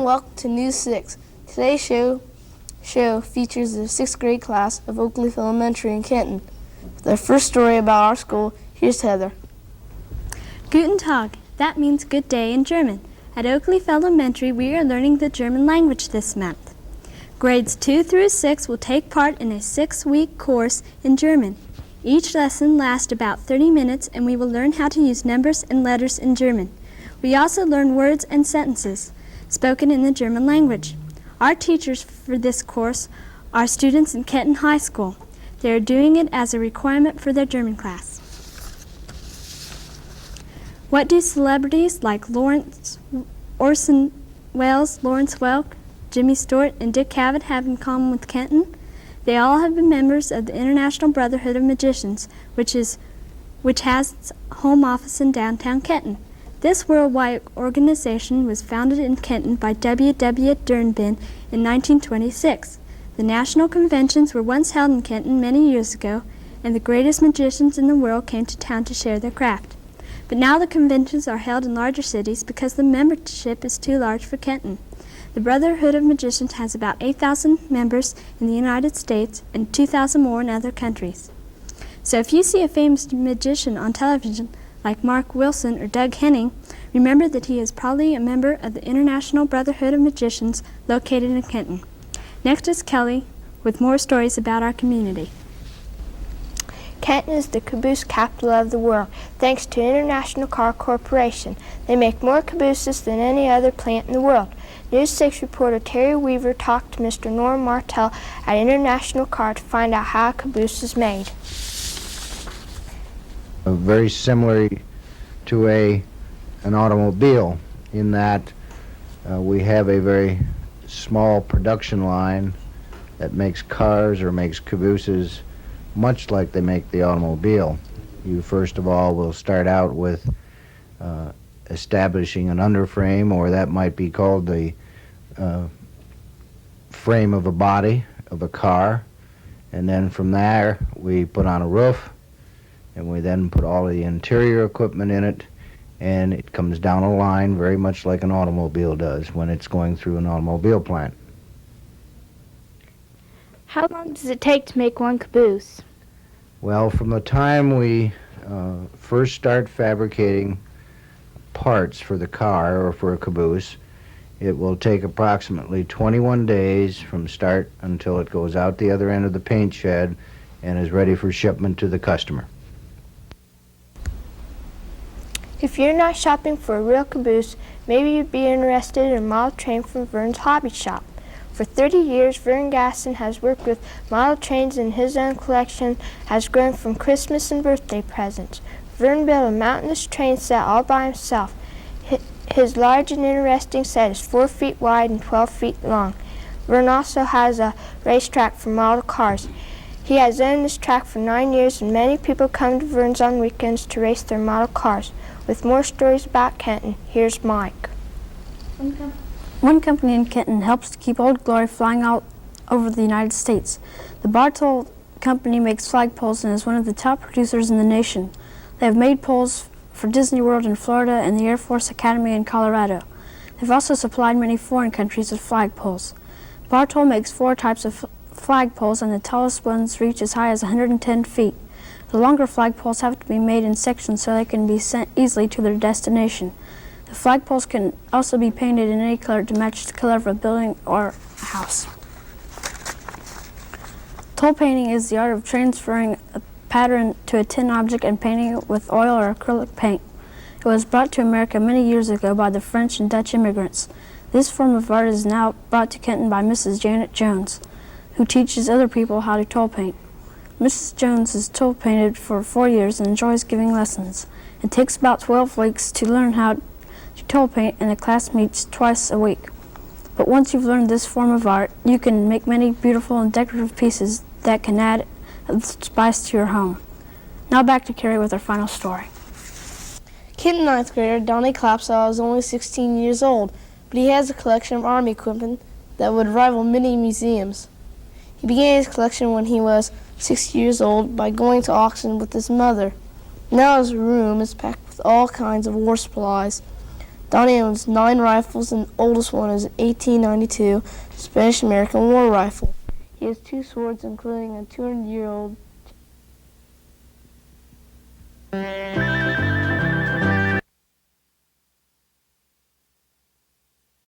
and welcome to News 6. Today's show features the 6th grade class of Oakleaf Elementary in Kenton. For their first story about our school, here's Heather. Gutentag, that means good day in German. At Oakleaf Elementary, we are learning the German language this month. Grades 2 through 6 will take part in a 6-week course in German. Each lesson lasts about 30 minutes, and we will learn how to use numbers and letters in German. We also learn words and sentences spoken in the German language. Our teachers for this course are students in Kenton High School. They are doing it as a requirement for their German class. What do celebrities like Orson Welles, Lawrence Welk, Jimmy Stewart, and Dick Cavett have in common with Kenton? They all have been members of the International Brotherhood of Magicians, which has its home office in downtown Kenton. This worldwide organization was founded in Kenton by W.W. Durnbin in 1926. The national conventions were once held in Kenton many years ago, and the greatest magicians in the world came to town to share their craft. But now the conventions are held in larger cities because the membership is too large for Kenton. The Brotherhood of Magicians has about 8,000 members in the United States and 2,000 more in other countries. So if you see a famous magician on television, like Mark Wilson or Doug Henning, remember that he is probably a member of the International Brotherhood of Magicians located in Kenton. Next is Kelly with more stories about our community. Kenton is the caboose capital of the world, thanks to International Car Corporation. They make more cabooses than any other plant in the world. News 6 reporter Terry Weaver talked to Mr. Norm Martell at International Car to find out how a caboose is made. Very similar to an automobile in that we have a very small production line that makes cars or makes cabooses much like they make the automobile. You first of all will start out with establishing an underframe, or that might be called the frame of a body of a car, and then from there we put on a roof, and we then put all the interior equipment in it, and it comes down a line very much like an automobile does when it's going through an automobile plant. How long does it take to make one caboose? Well, from the time we first start fabricating parts for the car or for a caboose, it will take approximately 21 days from start until it goes out the other end of the paint shed and is ready for shipment to the customer. If you're not shopping for a real caboose, maybe you'd be interested in a model train from Vern's hobby shop. For 30 years, Vern Gaston has worked with model trains, and his own collection has grown from Christmas and birthday presents. Vern built a mountainous train set all by himself. His large and interesting set is 4 feet wide and 12 feet long. Vern also has a racetrack for model cars. He has owned this track for 9 years, and many people come to Vern's on weekends to race their model cars. With more stories about Kenton, here's Mike. One company in Kenton helps to keep Old Glory flying out over the United States. The Bartol Company makes flagpoles and is one of the top producers in the nation. They have made poles for Disney World in Florida and the Air Force Academy in Colorado. They've also supplied many foreign countries with flagpoles. Bartol makes 4 types of flagpoles, and the tallest ones reach as high as 110 feet. The longer flagpoles have to be made in sections so they can be sent easily to their destination. The flagpoles can also be painted in any color to match the color of a building or a house. Toll painting is the art of transferring a pattern to a tin object and painting it with oil or acrylic paint. It was brought to America many years ago by the French and Dutch immigrants. This form of art is now brought to Kenton by Mrs. Janet Jones, who teaches other people how to toll paint. Mrs. Jones has toll painted for 4 years and enjoys giving lessons. It takes about 12 weeks to learn how to toll paint, and the class meets twice a week. But once you've learned this form of art, you can make many beautiful and decorative pieces that can add a spice to your home. Now back to Carrie with our final story. Kenton 9th grader Donny Klapsaw is only 16 years old, but he has a collection of Army equipment that would rival many museums. He began his collection when he was 6 years old by going to auction with his mother. Now his room is packed with all kinds of war supplies. Donny owns 9 rifles, and the oldest one is an 1892 Spanish-American war rifle. He has 2 swords, including a 200-year-old